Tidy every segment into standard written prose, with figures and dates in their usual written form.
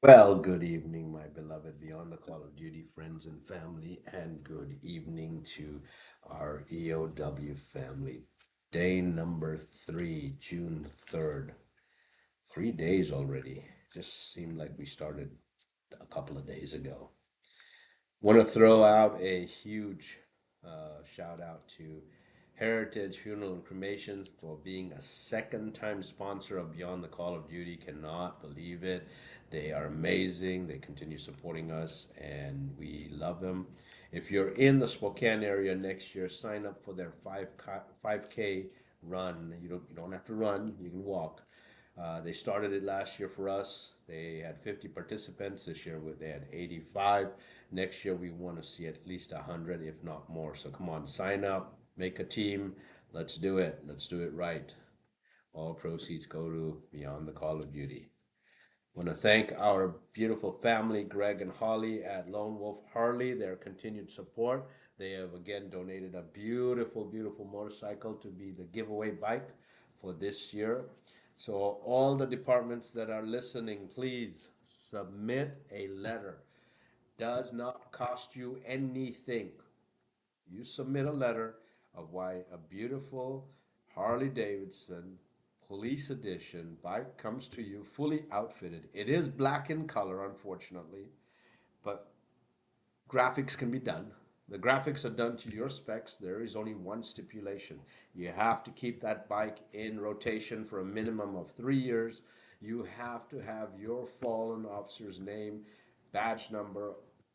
Well, good evening, my beloved Beyond the Call of Duty friends and family, and good evening to our EOW family. Day number 3, June 3rd. 3 days already. Just seemed like we started a couple of days ago. Want to throw out a huge shout out to Heritage Funeral and Cremation for being a second time sponsor of Beyond the Call of Duty. Cannot believe it. They are amazing. They continue supporting us and we love them. If you're in the Spokane area next year, sign up for their 5K run. You don't have to run, you can walk. They started it last year for us. They had 50 participants. This year they had 85. Next year we want to see at least 100, if not more. So come on, sign up, make a team. Let's do it. Let's do it right. All proceeds go to Beyond the Call of Duty. I want to thank our beautiful family, Greg and Holly at Lone Wolf Harley, their continued support. They have again donated a beautiful, beautiful motorcycle to be the giveaway bike for this year. So, all the departments that are listening, please submit a letter. Does not cost you anything. You submit a letter of why a beautiful Harley Davidson Police Edition bike comes to you fully outfitted. It is black in color, unfortunately, but graphics can be done. The graphics are done to your specs. There is only one stipulation. You have to keep that bike in rotation for a minimum of 3 years. You have to have your fallen officer's name, badge number,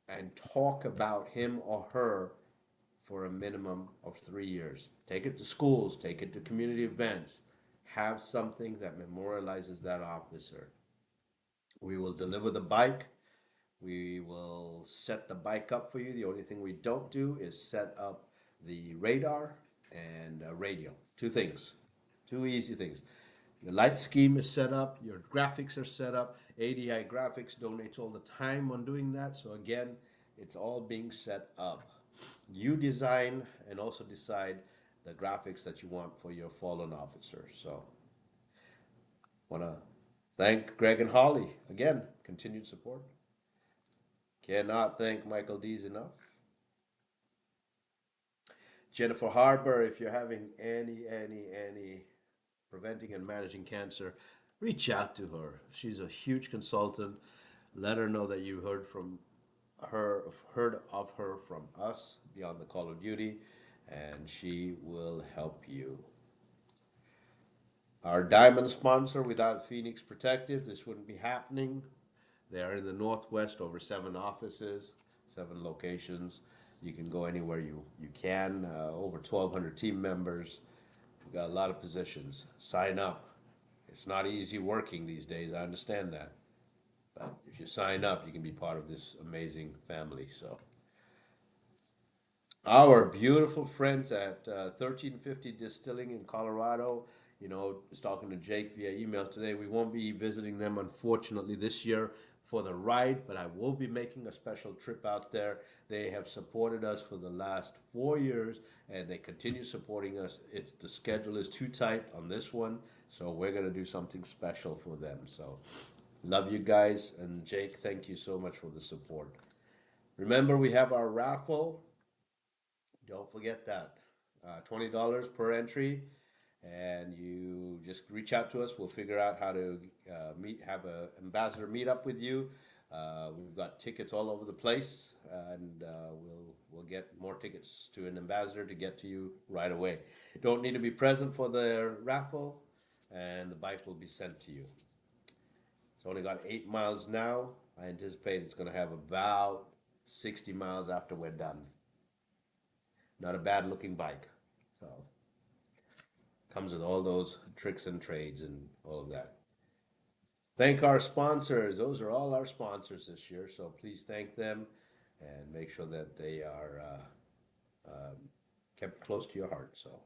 and talk about him or her for a minimum of 3 years. Take it to schools, take it to community events. Have something that memorializes that officer. We will deliver the bike. We will set the bike up for you. The only thing we don't do is set up the radar and radio. Two things, two easy things. Your light scheme is set up, your graphics are set up. ADI Graphics donates all the time on doing that. So, again, it's all being set up. You design and also decide the graphics that you want for your fallen officer. So, want to thank Greg and Holly again, continued support. Cannot thank Michael Dees enough. Jennifer Harper, if you're having any preventing and managing cancer, reach out to her. She's a huge consultant. Let her know that you heard of her from us beyond the Call of Duty, and she will help you. Our diamond sponsor, without Phoenix Protective, this wouldn't be happening. They are in the Northwest, over 7 offices, 7 locations. You can go anywhere you can. Over 1,200 team members. We've got a lot of positions. Sign up. It's not easy working these days. I understand that. But if you sign up, you can be part of this amazing family. So, our beautiful friends at 1350 Distilling in Colorado, was talking to Jake via email today. We won't be visiting them, unfortunately, this year for the ride, but I will be making a special trip out there. They have supported us for the last 4 years, and they continue supporting us. The schedule is too tight on this one, so we're going to do something special for them. So, love you guys, and Jake, thank you so much for the support. Remember, we have our raffle. Don't forget that. $20 per entry, and you just reach out to us. We'll figure out how to have an ambassador meet up with you. We've got tickets all over the place, and we'll get more tickets to an ambassador to get to you right away. You don't need to be present for the raffle, and the bike will be sent to you. It's only got 8 miles now. I anticipate it's going to have about 60 miles after we're done. Not a bad looking bike. So comes with all those tricks and trades and all of that. Thank our sponsors. Those are all our sponsors this year. So please thank them and make sure that they are kept close to your heart. So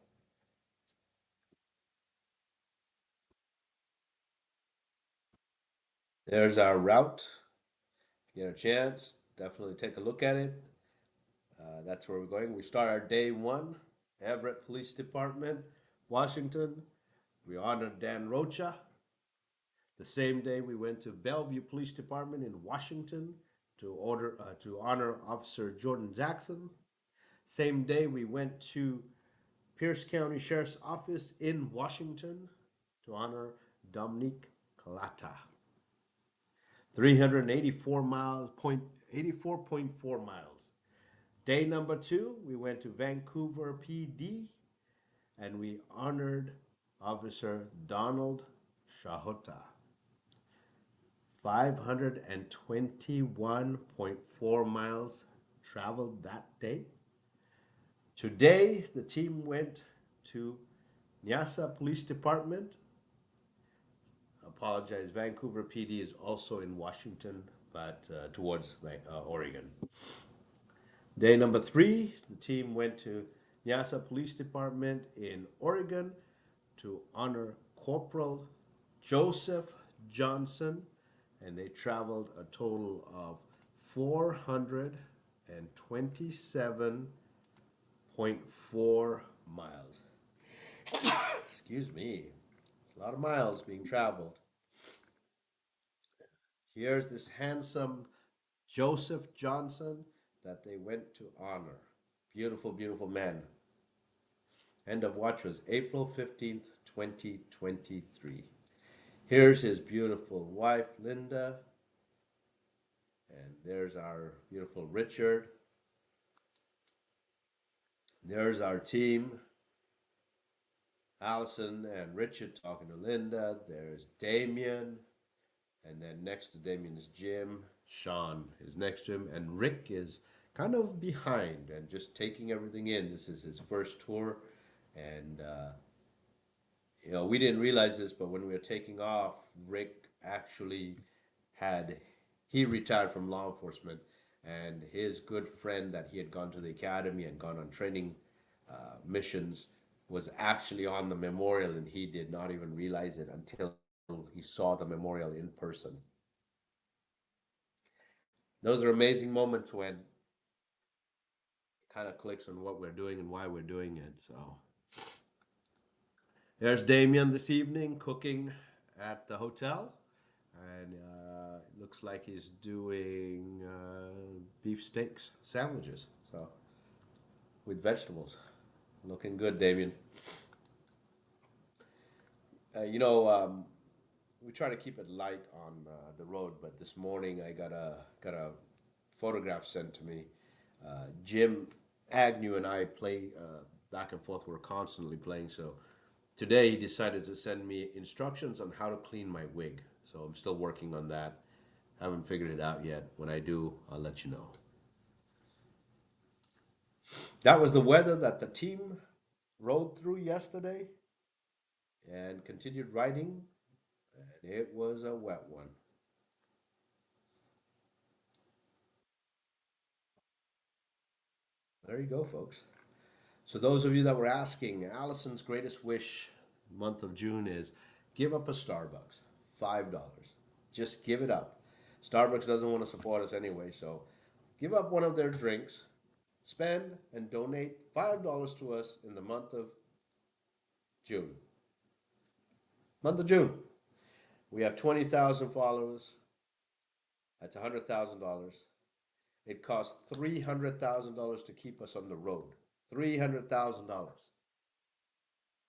there's our route. If you get a chance, definitely take a look at it. That's where we're going. We start our day one, Everett Police Department, Washington. We honor Dan Rocha. The same day, we went to Bellevue Police Department in Washington to honor Officer Jordan Jackson. Same day, we went to Pierce County Sheriff's Office in Washington to honor Dominique Calata. 384 miles, 84.4 miles. Day number two, we went to Vancouver PD and we honored Officer Donald Shahota. 521.4 miles traveled that day. Today, the team went to Nyasa Police Department. Apologize, Vancouver PD is also in Washington, but towards Oregon. Day number three, the team went to Nyasa Police Department in Oregon to honor Corporal Joseph Johnson, and they traveled a total of 427.4 miles. Excuse me, a lot of miles being traveled. Here's this handsome Joseph Johnson that they went to honor. Beautiful, beautiful man. End of watch was April 15th, 2023. Here's his beautiful wife, Linda. And there's our beautiful Richard. There's our team. Allison and Richard talking to Linda. There's Damien. And then next to Damien is Jim. Sean is next to him. And Rick is kind of behind and just taking everything in. This is his first tour. And, we didn't realize this, but when we were taking off, Rick actually he retired from law enforcement. And his good friend that he had gone to the academy and gone on training missions was actually on the memorial, and he did not even realize it until he saw the memorial in person. Those are amazing moments when it kind of clicks on what we're doing and why we're doing it. So there's Damien this evening cooking at the hotel, and it looks like he's doing beef steaks sandwiches, so with vegetables. Looking good, Damien. We try to keep it light on the road, but this morning I got a photograph sent to me. Jim Agnew and I play back and forth. We're constantly playing. So today he decided to send me instructions on how to clean my wig. So I'm still working on that. Haven't figured it out yet. When I do, I'll let you know. That was the weather that the team rode through yesterday and continued riding, and it was a wet one. There you go, folks. So those of you that were asking, Allison's greatest wish month of June is give up a Starbucks, $5. Just give it up. Starbucks doesn't want to support us anyway, so give up one of their drinks, spend and donate $5 to us in the month of June. Month of June. We have 20,000 followers. That's $100,000. It costs $300,000 to keep us on the road. $300,000.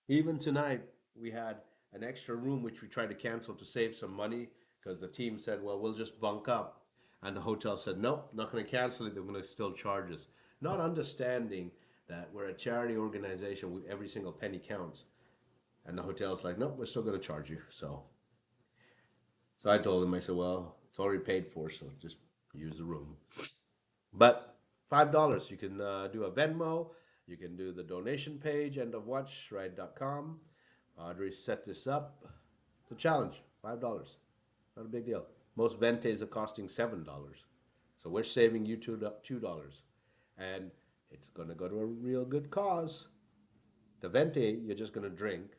Even tonight, we had an extra room which we tried to cancel to save some money because the team said, well, we'll just bunk up. And the hotel said, nope, not going to cancel it. They're going to still charge us. Not understanding that we're a charity organization, every single penny counts. And the hotel's like, nope, we're still going to charge you. So I told them, I said, well, it's already paid for, so just use the room. But $5, you can do a Venmo, you can do the donation page, endofwatchride.com. Audrey set this up. It's a challenge, $5. Not a big deal. Most Ventes are costing $7. So we're saving you $2. And it's going to go to a real good cause. The Vente, you're just going to drink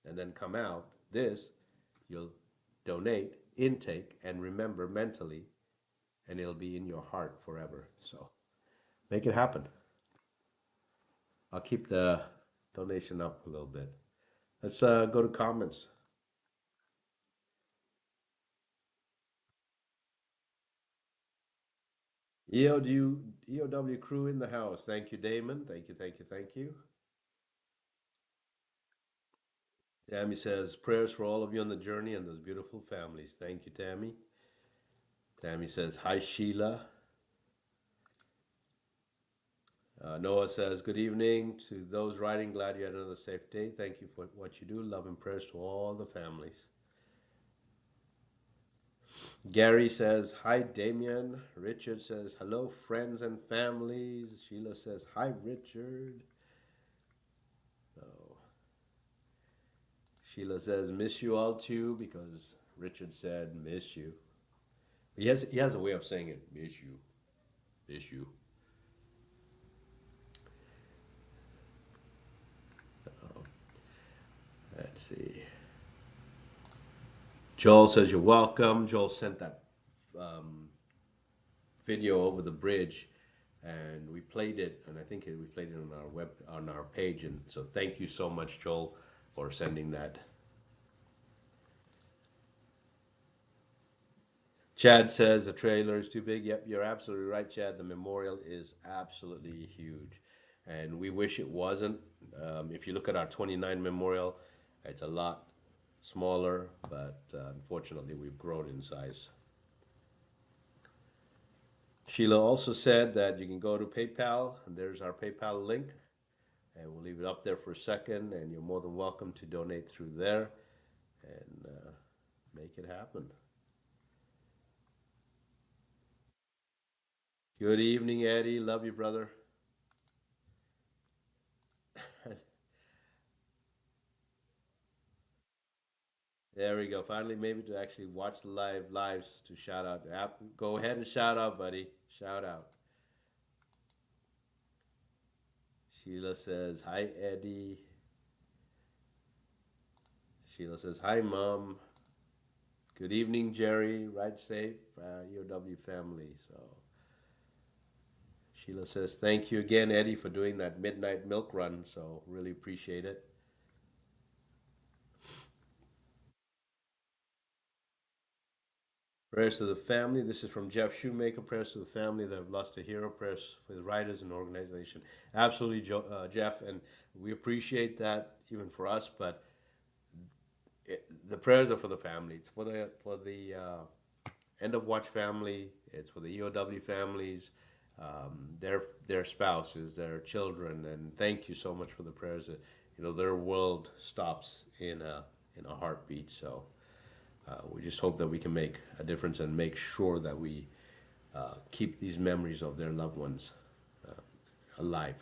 and then come out. This, you'll donate, intake, and remember mentally, and it'll be in your heart forever. So make it happen. I'll keep the donation up a little bit. Let's go to comments. EOW crew in the house. Thank you, Damon. Thank you, thank you, thank you. Tammy says, prayers for all of you on the journey and those beautiful families. Thank you, Tammy. Tammy says, hi, Sheila. Noah says, good evening to those riding. Glad you had another safe day. Thank you for what you do. Love and prayers to all the families. Gary says, hi, Damien. Richard says, hello, friends and families. Sheila says, hi, Richard. So, Sheila says, miss you all too, because Richard said, miss you. He has a way of saying it, miss you, miss you. Let's see. Joel says, you're welcome. Joel sent that um, video over the bridge, and we played it, and I think we played it on our on our page. And so, thank you so much, Joel, for sending that. Chad says the trailer is too big. Yep, you're absolutely right, Chad. The memorial is absolutely huge, and we wish it wasn't. If you look at our 29 memorial, it's a lot smaller, but unfortunately, we've grown in size. Sheila also said that you can go to PayPal, and there's our PayPal link, and we'll leave it up there for a second, and you're more than welcome to donate through there and make it happen. Good evening, Eddie. Love you, brother. There we go. Finally, maybe to actually watch the lives to shout out. Go ahead and shout out, buddy. Shout out. Sheila says, hi, Eddie. Sheila says, hi, Mom. Good evening, Jerry. Ride safe, EOW family. So Sheila says, thank you again, Eddie, for doing that midnight milk run. So really appreciate it. Prayers to the family. This is from Jeff Shoemaker. Prayers to the family that have lost a hero. Prayers for the riders and organization. Absolutely, Jeff, and we appreciate that even for us. But the prayers are for the family. It's for the end of watch family. It's for the EOW families, their spouses, their children, and thank you so much for the prayers. Their world stops in a heartbeat. So. We just hope that we can make a difference and make sure that we keep these memories of their loved ones alive.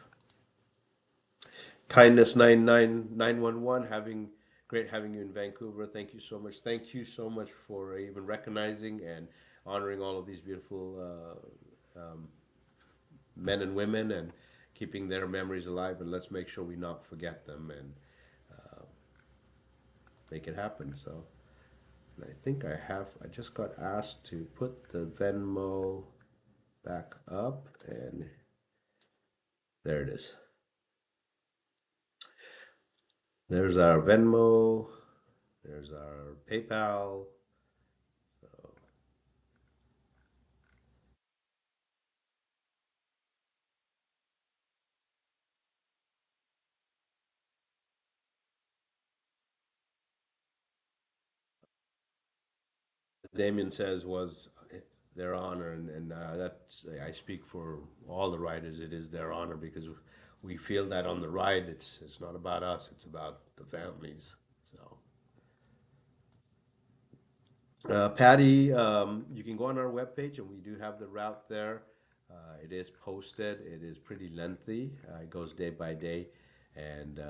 Kindness 99911, great having you in Vancouver. Thank you so much. Thank you so much for even recognizing and honoring all of these beautiful men and women and keeping their memories alive. And let's make sure we not forget them and make it happen. So. And I think I just got asked to put the Venmo back up, and there it is. There's our Venmo, there's our PayPal. So Damien says was their honor, and that's I speak for all the riders. It is their honor because we feel that on the ride, it's not about us; it's about the families. So. Patty, you can go on our webpage and we do have the route there. It is posted. It is pretty lengthy. It goes day by day, and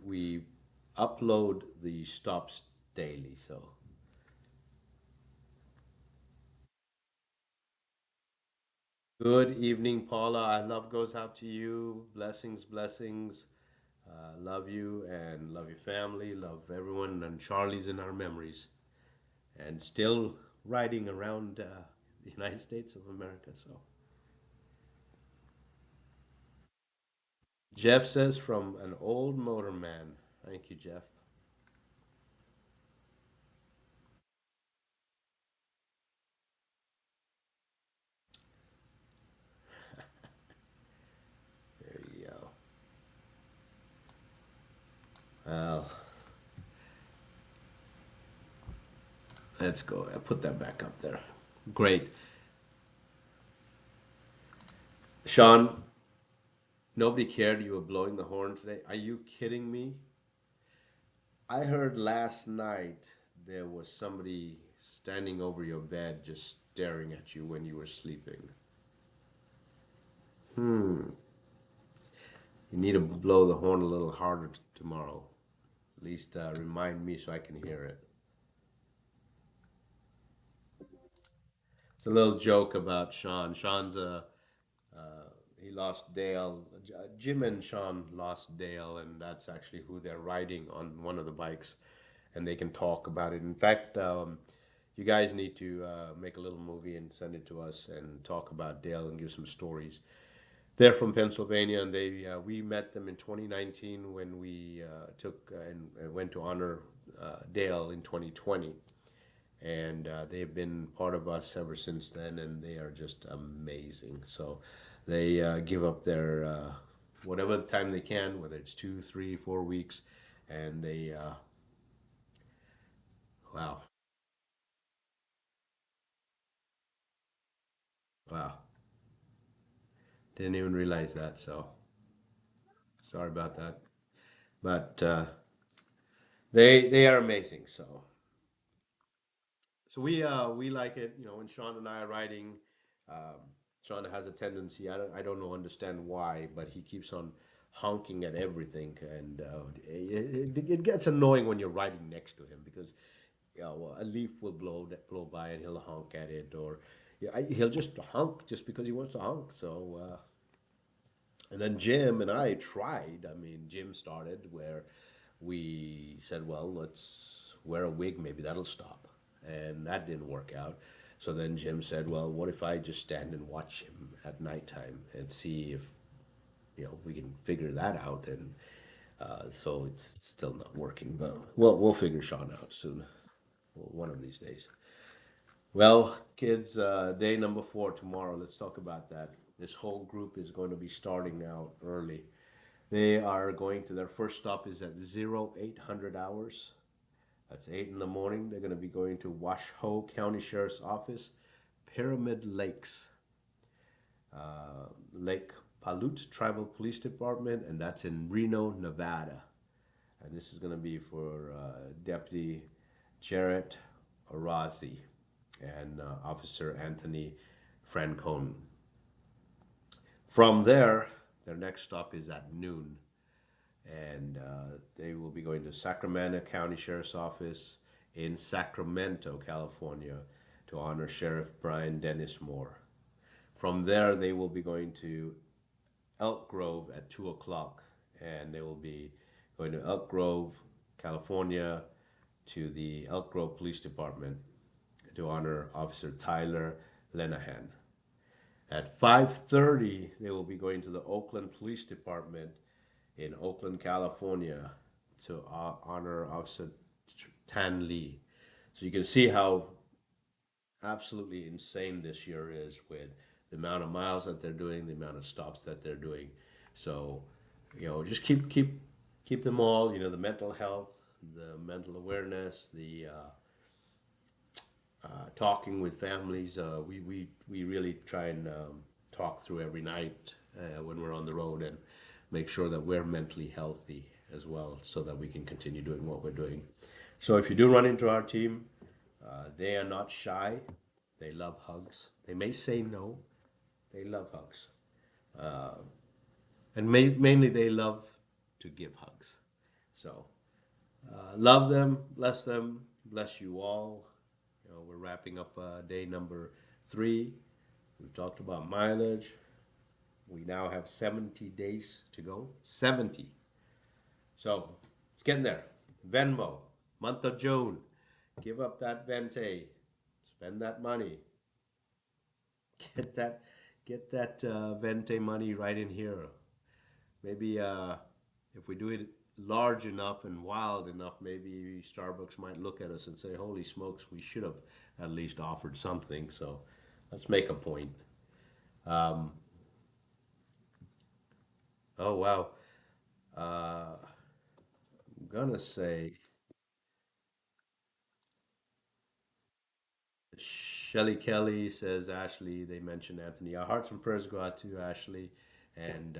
we upload the stops daily. So good evening, Paula. I love goes out to you. Blessings, blessings. Love you and love your family. Love everyone. And Charlie's in our memories, and still riding around the United States of America. So. Jeff says from an old motorman. Thank you, Jeff. Let's go. I put that back up there. Great. Sean, nobody cared you were blowing the horn today. Are you kidding me? I heard last night there was somebody standing over your bed just staring at you when you were sleeping. Hmm. You need to blow the horn a little harder tomorrow. At least remind me so I can hear it. It's a little joke about Sean. He lost Dale. Jim and Sean lost Dale, and that's actually who they're riding on one of the bikes, and they can talk about it. In fact, you guys need to make a little movie and send it to us and talk about Dale and give some stories. They're from Pennsylvania, and they we met them in 2019 when we took and went to honor Dale in 2020, and they've been part of us ever since then, and they are just amazing. So they give up their whatever time they can, whether it's 2, 3, 4 weeks, and they wow, wow, didn't even realize that. So sorry about that, but they are amazing. So we like it, you know, when Sean and I are riding. Um, Sean has a tendency, I don't know understand why, but he keeps on honking at everything, and it gets annoying when you're riding next to him because well, a leaf will blow by and he'll honk at it, or yeah, he'll just honk just because he wants to honk. So and then Jim and I tried. I mean, Jim started where we said, well, let's wear a wig, maybe that'll stop. And that didn't work out. So then Jim said, well, what if I just stand and watch him at nighttime and see if, we can figure that out. And so it's still not working, but we'll figure Sean out soon, one of these days. Well, kids, day number 4 tomorrow. Let's talk about that. This whole group is going to be starting out early. They are going to their first stop is at 0800 hours. That's 8 in the morning. They're going to be going to Washoe County Sheriff's Office, Pyramid Lakes, Lake Palut Tribal Police Department, and that's in Reno, Nevada. And this is going to be for Deputy Jarrett Arazi and Officer Anthony Francone. From there, their next stop is at noon, and they will be going to Sacramento County Sheriff's Office in Sacramento, California, to honor Sheriff Brian Dennis Moore. From there, they will be going to Elk Grove at 2 o'clock, and they will be going to Elk Grove, California, to the Elk Grove Police Department to honor Officer Tyler Lenahan. At 5:30, they will be going to the Oakland Police Department in Oakland, California, to honor Officer Tan Lee. So you can see how absolutely insane this year is with the amount of miles that they're doing, the amount of stops that they're doing. So, just keep them all. The mental health, the mental awareness, the talking with families. We really try and talk through every night when we're on the road and make sure that we're mentally healthy as well so that we can continue doing what we're doing. So if you do run into our team, they are not shy. They love hugs. They may say no. They love hugs. And mainly they love to give hugs. So love them, bless you all. We're wrapping up day number 3. We've talked about mileage. We now have 70 days to go. 70. So it's getting there. Venmo, month of June. Give up that vente. Spend that money. Get that, get that vente money right in here. Maybe if we do it large enough and wild enough, maybe Starbucks might look at us and say, "Holy smokes, we should have at least offered something." So let's make a point. Um, oh wow, I'm gonna say Shelly Kelly says, Ashley, they mentioned Anthony. Our hearts and prayers go out to Ashley, and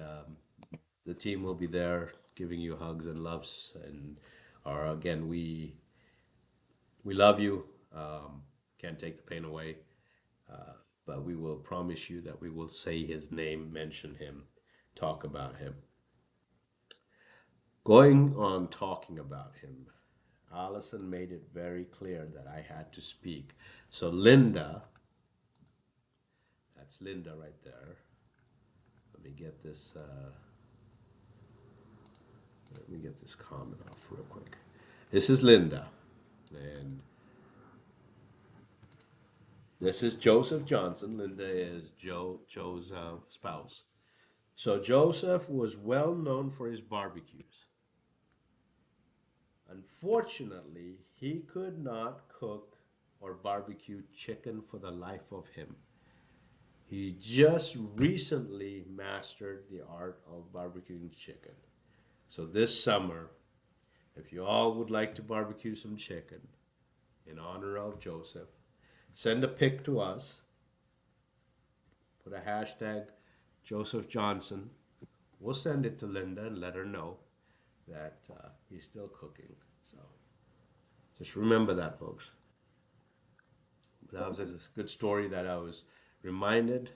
the team will be there giving you hugs and loves. And again, we love you. Can't take the pain away, but we will promise you that we will say his name, mention him, talk about him. Going on talking about him, Allison made it very clear that I had to speak. So Linda, that's Linda right there. Let me get this. Let me get this comment off real quick. This is Linda, and this is Joseph Johnson. Linda is Joe's spouse. So Joseph was well known for his barbecues. Unfortunately, he could not cook or barbecue chicken for the life of him. He just recently mastered the art of barbecuing chicken. So this summer, if you all would like to barbecue some chicken in honor of Joseph, send a pic to us. Put a hashtag Joseph Johnson. We'll send it to Linda and let her know that he's still cooking. So just remember that, folks. That was a good story that I was reminded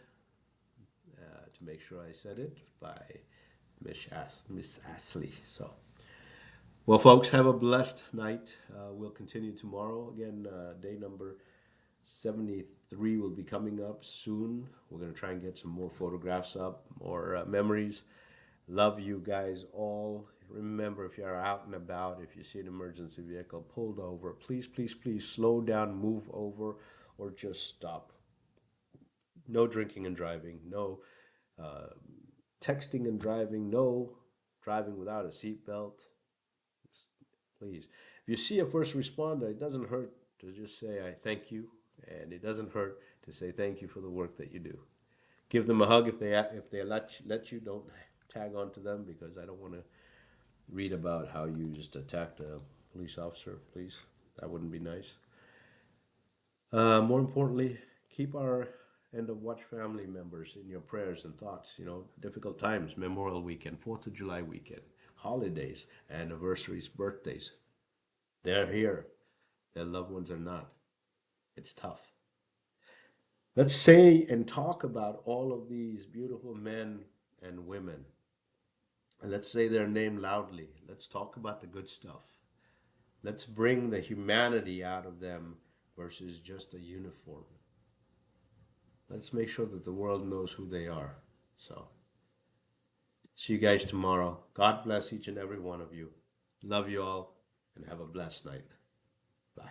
to make sure I said it by Miss Ashley. So, well, folks, have a blessed night. We'll continue tomorrow. Again, day number 73 will be coming up soon. We're going to try and get some more photographs up, more memories. Love you guys all. Remember, if you're out and about, if you see an emergency vehicle pulled over, please, please, please slow down, move over, or just stop. No drinking and driving, no uh, texting and driving, no driving without a seatbelt. Please. If you see a first responder, it doesn't hurt to just say, I thank you, and it doesn't hurt to say thank you for the work that you do. Give them a hug if they let you. Don't tag on to them because I don't want to read about how you just attacked a police officer, please. That wouldn't be nice. More importantly, keep our end of watch family members in your prayers and thoughts. You know, difficult times, Memorial Weekend, 4th of July weekend, holidays, anniversaries, birthdays. They're here. Their loved ones are not. It's tough. Let's say and talk about all of these beautiful men and women. And let's say their name loudly. Let's talk about the good stuff. Let's bring the humanity out of them versus just a uniform. Let's make sure that the world knows who they are. So, see you guys tomorrow. God bless each and every one of you. Love you all and have a blessed night. Bye.